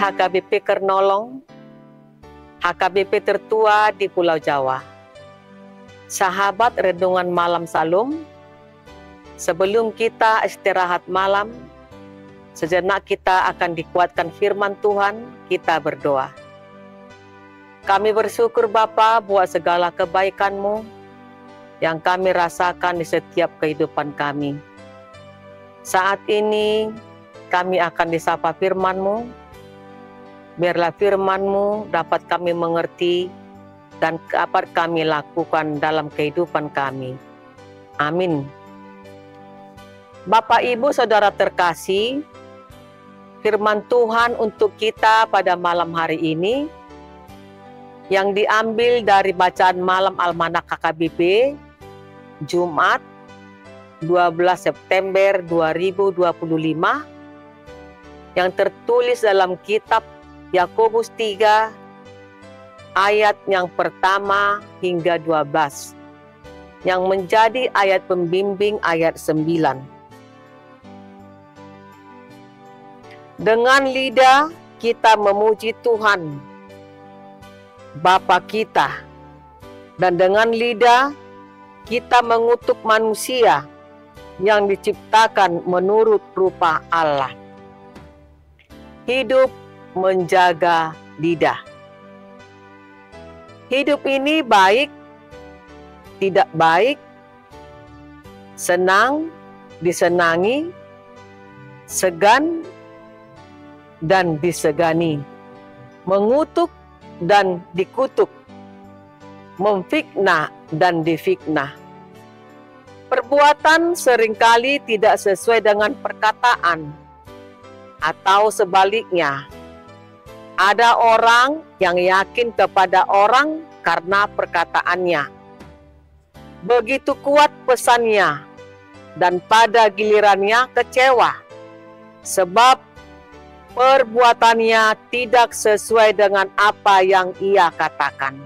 HKBP Kernolong, HKBP tertua di Pulau Jawa. Sahabat Renungan Malam Salum, sebelum kita istirahat malam, sejenak kita akan dikuatkan firman Tuhan, kita berdoa. Kami bersyukur Bapa buat segala kebaikan-Mu yang kami rasakan di setiap kehidupan kami. Saat ini kami akan disapa firman-Mu. Biarlah firman-Mu dapat kami mengerti dan dapat kami lakukan dalam kehidupan kami. Amin. Bapak, Ibu, Saudara terkasih, firman Tuhan untuk kita pada malam hari ini yang diambil dari bacaan malam Almanak HKBP Jumat 12 September 2025 yang tertulis dalam kitab Yakobus 3 ayat yang pertama hingga 12 yang menjadi ayat pembimbing ayat 9. Dengan lidah kita memuji Tuhan Bapa kita, dan dengan lidah kita mengutuk manusia yang diciptakan menurut rupa Allah. Hidup menjaga lidah. Hidup ini baik, tidak baik, senang, disenangi, segan, dan disegani, mengutuk dan dikutuk, memfitnah dan difitnah. Perbuatan seringkali tidak sesuai dengan perkataan, atau sebaliknya. Ada orang yang yakin kepada orang karena perkataannya. Begitu kuat pesannya, dan pada gilirannya kecewa, sebab perbuatannya tidak sesuai dengan apa yang ia katakan.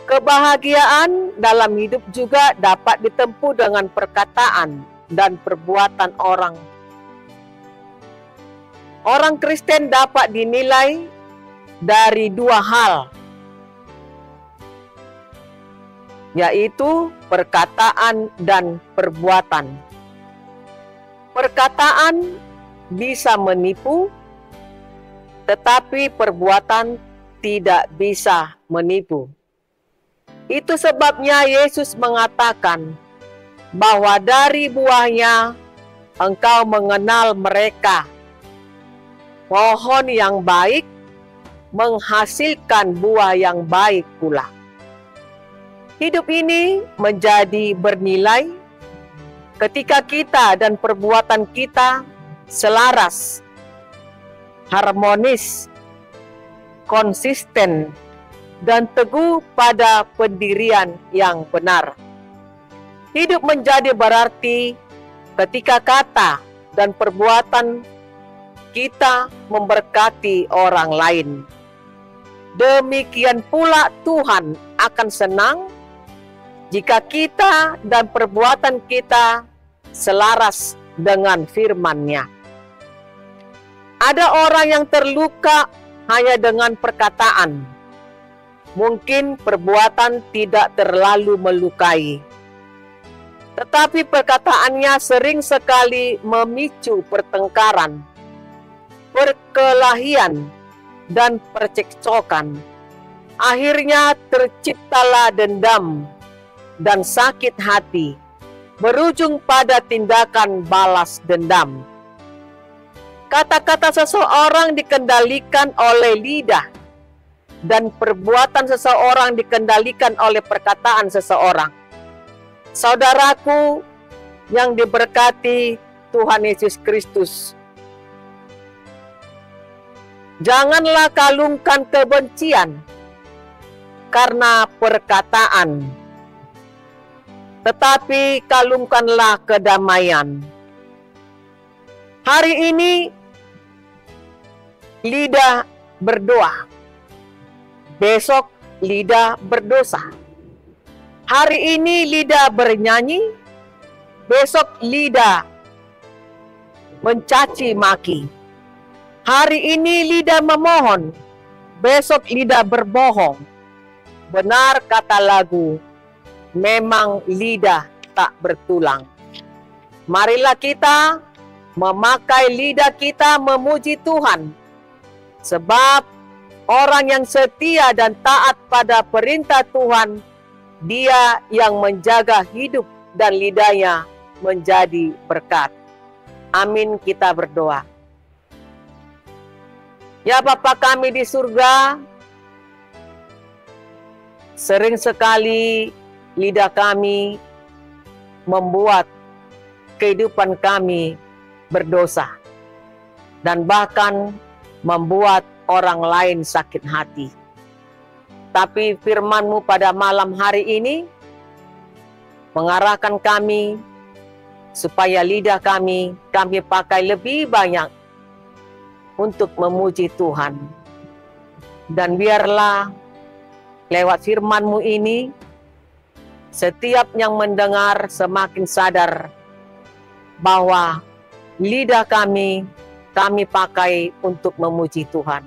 Kebahagiaan dalam hidup juga dapat ditempuh dengan perkataan dan perbuatan orang. Orang Kristen dapat dinilai dari dua hal, yaitu perkataan dan perbuatan. Perkataan bisa menipu, tetapi perbuatan tidak bisa menipu. Itu sebabnya Yesus mengatakan bahwa dari buahnya engkau mengenal mereka. Pohon yang baik menghasilkan buah yang baik pula. Hidup ini menjadi bernilai ketika kita dan perbuatan kita selaras, harmonis, konsisten, dan teguh pada pendirian yang benar. Hidup menjadi berarti ketika kata dan perbuatan kita memberkati orang lain. Demikian pula Tuhan akan senang jika kita dan perbuatan kita selaras dengan firman-Nya. Ada orang yang terluka hanya dengan perkataan. Mungkin perbuatan tidak terlalu melukai, tetapi perkataannya sering sekali memicu pertengkaran, perkelahian, dan percekcokan. Akhirnya terciptalah dendam dan sakit hati, berujung pada tindakan balas dendam. Kata-kata seseorang dikendalikan oleh lidah, dan perbuatan seseorang dikendalikan oleh perkataan seseorang. Saudaraku yang diberkati Tuhan Yesus Kristus, janganlah kalungkan kebencian karena perkataan, tetapi kalungkanlah kedamaian. Hari ini lidah berdoa, besok lidah berdosa. Hari ini lidah bernyanyi, besok lidah mencaci maki. Hari ini lidah memohon, besok lidah berbohong. Benar kata lagu, memang lidah tak bertulang. Marilah kita memakai lidah kita memuji Tuhan. Sebab orang yang setia dan taat pada perintah Tuhan, dia yang menjaga hidup dan lidahnya menjadi berkat. Amin, kita berdoa. Ya Bapa kami di surga, sering sekali lidah kami membuat kehidupan kami berdosa dan bahkan membuat orang lain sakit hati. Tapi firman-Mu pada malam hari ini mengarahkan kami supaya lidah kami pakai lebih banyak untuk memuji Tuhan. Dan biarlah lewat firman-Mu ini, setiap yang mendengar semakin sadar bahwa lidah kami pakai untuk memuji Tuhan.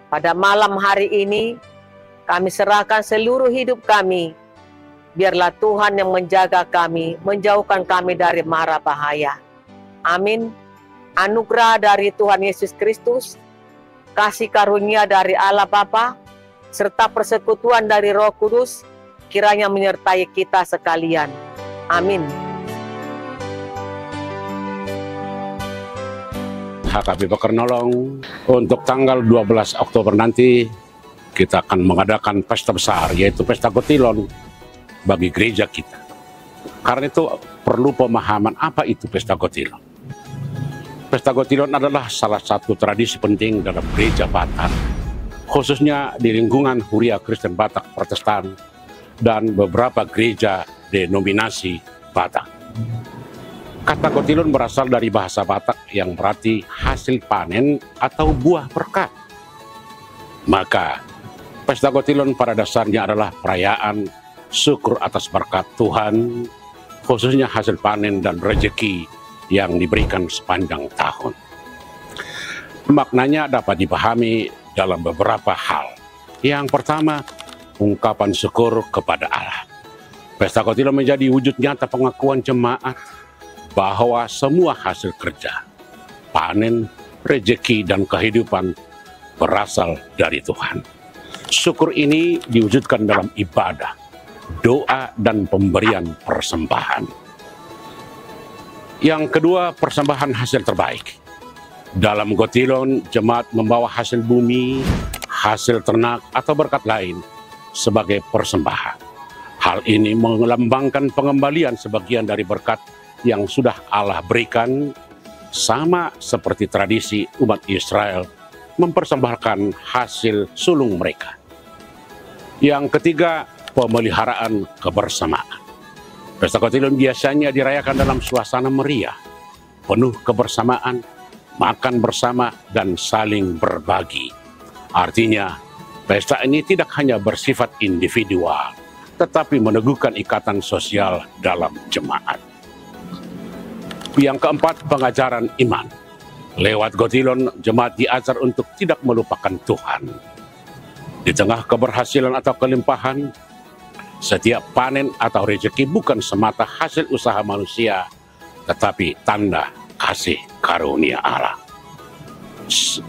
Pada malam hari ini, kami serahkan seluruh hidup kami. Biarlah Tuhan yang menjaga kami, menjauhkan kami dari mara bahaya. Amin. Anugerah dari Tuhan Yesus Kristus, kasih karunia dari Allah Bapa, serta persekutuan dari Roh Kudus, kiranya menyertai kita sekalian. Amin. HKBP Pekernolong, untuk tanggal 12 Oktober nanti, kita akan mengadakan pesta besar, yaitu Pesta Kotilon bagi gereja kita. Karena itu perlu pemahaman apa itu Pesta Kotilon. Pesta Kotilon adalah salah satu tradisi penting dalam gereja Batak, khususnya di lingkungan Huria Kristen Batak Protestan dan beberapa gereja denominasi Batak. Kata Kotilon berasal dari bahasa Batak yang berarti hasil panen atau buah berkat. Maka Pesta Kotilon pada dasarnya adalah perayaan syukur atas berkat Tuhan, khususnya hasil panen dan rezeki yang diberikan sepanjang tahun. Maknanya dapat dipahami dalam beberapa hal. Yang pertama, ungkapan syukur kepada Allah. Pesta Kotilon menjadi wujud nyata pengakuan jemaat bahwa semua hasil kerja, panen, rezeki, dan kehidupan berasal dari Tuhan. Syukur ini diwujudkan dalam ibadah, doa, dan pemberian persembahan. Yang kedua, persembahan hasil terbaik. Dalam Kotilon, jemaat membawa hasil bumi, hasil ternak, atau berkat lain sebagai persembahan. Hal ini melambangkan pengembalian sebagian dari berkat yang sudah Allah berikan, sama seperti tradisi umat Israel mempersembahkan hasil sulung mereka. Yang ketiga, pemeliharaan kebersamaan. Pesta Kotilon biasanya dirayakan dalam suasana meriah, penuh kebersamaan, makan bersama, dan saling berbagi. Artinya, pesta ini tidak hanya bersifat individual, tetapi meneguhkan ikatan sosial dalam jemaat. Yang keempat, pengajaran iman. Lewat Kotilon, jemaat diajar untuk tidak melupakan Tuhan. Di tengah keberhasilan atau kelimpahan, setiap panen atau rezeki bukan semata hasil usaha manusia, tetapi tanda kasih karunia Allah.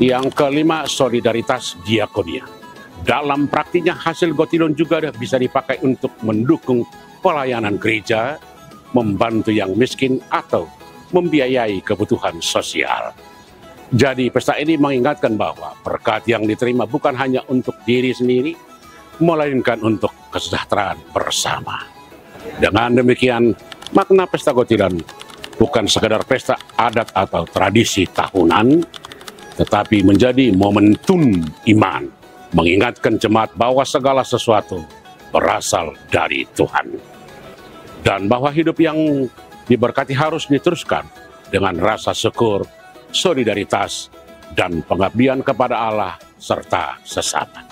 Yang kelima, solidaritas diakonia. Dalam praktiknya hasil Kotilon juga bisa dipakai untuk mendukung pelayanan gereja, membantu yang miskin, atau membiayai kebutuhan sosial. Jadi pesta ini mengingatkan bahwa berkat yang diterima bukan hanya untuk diri sendiri, melainkan untuk kesejahteraan bersama. Dengan demikian, makna Pesta Kotilon bukan sekedar pesta adat atau tradisi tahunan, tetapi menjadi momentum iman, mengingatkan jemaat bahwa segala sesuatu berasal dari Tuhan. Dan bahwa hidup yang diberkati harus diteruskan dengan rasa syukur, solidaritas, dan pengabdian kepada Allah serta sesama.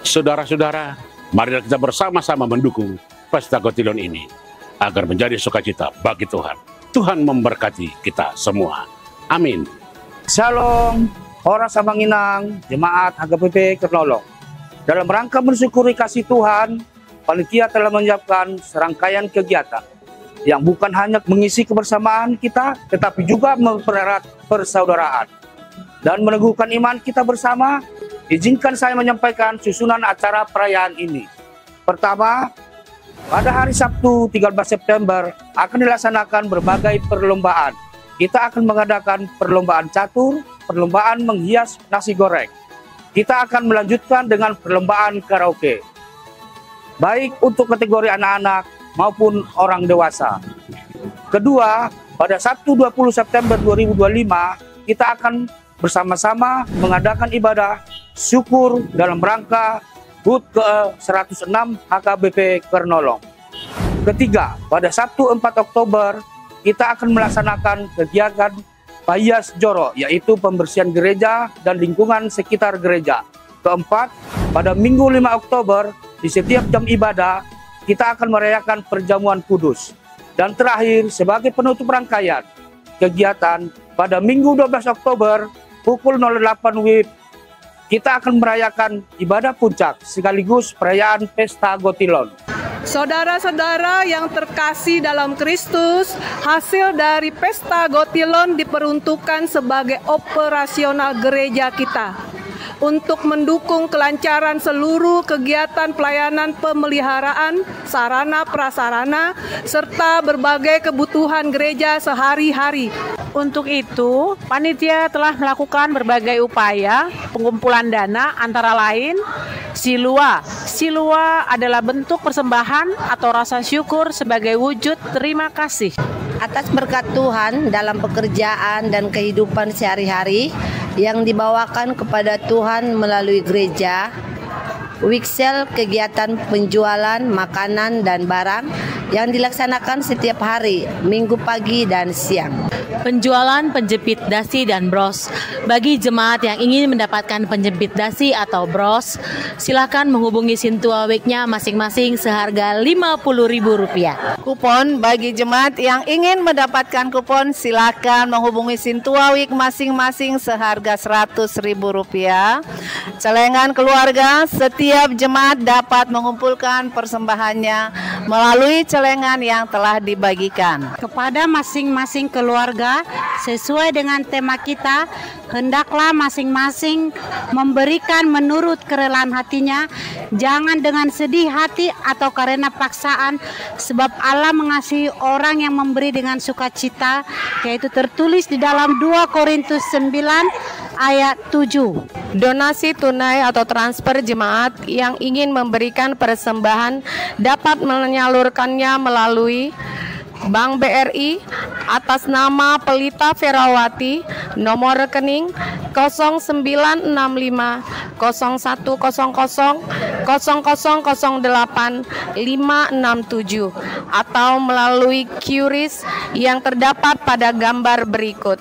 Saudara-saudara, marilah kita bersama-sama mendukung Pesta Kotilon ini agar menjadi sukacita bagi Tuhan. Tuhan memberkati kita semua. Amin. Shalom, orang Samanginang, Jemaat HKBP Kernolong. Dalam rangka mensyukuri kasih Tuhan, panitia telah menyiapkan serangkaian kegiatan yang bukan hanya mengisi kebersamaan kita, tetapi juga mempererat persaudaraan dan meneguhkan iman kita bersama. Izinkan saya menyampaikan susunan acara perayaan ini. Pertama, pada hari Sabtu 13 September akan dilaksanakan berbagai perlombaan. Kita akan mengadakan perlombaan catur, perlombaan menghias nasi goreng. Kita akan melanjutkan dengan perlombaan karaoke, baik untuk kategori anak-anak maupun orang dewasa. Kedua, pada Sabtu 20 September 2025, kita akan bersama-sama mengadakan ibadah syukur dalam rangka HUT ke-106 HKBP Kernolong. Ketiga, pada Sabtu 4 Oktober, kita akan melaksanakan kegiatan Payas Joro, yaitu pembersihan gereja dan lingkungan sekitar gereja. Keempat, pada Minggu 5 Oktober, di setiap jam ibadah, kita akan merayakan perjamuan kudus. Dan terakhir, sebagai penutup rangkaian kegiatan, pada Minggu 12 Oktober, pukul 08 WIB, kita akan merayakan ibadah puncak sekaligus perayaan Pesta Gotilon. Saudara-saudara yang terkasih dalam Kristus, hasil dari Pesta Gotilon diperuntukkan sebagai operasional gereja kita untuk mendukung kelancaran seluruh kegiatan pelayanan pemeliharaan, sarana prasarana, serta berbagai kebutuhan gereja sehari-hari. Untuk itu, panitia telah melakukan berbagai upaya pengumpulan dana antara lain Silua. Silua adalah bentuk persembahan atau rasa syukur sebagai wujud terima kasih atas berkat Tuhan dalam pekerjaan dan kehidupan sehari-hari yang dibawakan kepada Tuhan melalui gereja. Wiksel, kegiatan penjualan makanan dan barang yang dilaksanakan setiap hari, minggu pagi dan siang. Penjualan penjepit dasi dan bros. Bagi jemaat yang ingin mendapatkan penjepit dasi atau bros, silakan menghubungi Sintua Week-nya masing-masing seharga Rp50.000. Kupon bagi jemaat yang ingin mendapatkan kupon, silakan menghubungi Sintua Week masing-masing seharga Rp100.000. Celengan keluarga, setiap jemaat dapat mengumpulkan persembahannya melalui celengan yang telah dibagikan. kepada masing-masing keluarga sesuai dengan tema kita. Hendaklah masing-masing memberikan menurut kerelaan hatinya, jangan dengan sedih hati atau karena paksaan, sebab Allah mengasihi orang yang memberi dengan sukacita, yaitu tertulis di dalam 2 Korintus 9 ayat 7. Donasi tunai atau transfer jemaat yang ingin memberikan persembahan dapat menyalurkannya melalui Bank BRI atas nama Pelita Ferawati, nomor rekening 0965 0100 0008 567, atau melalui QRIS yang terdapat pada gambar berikut.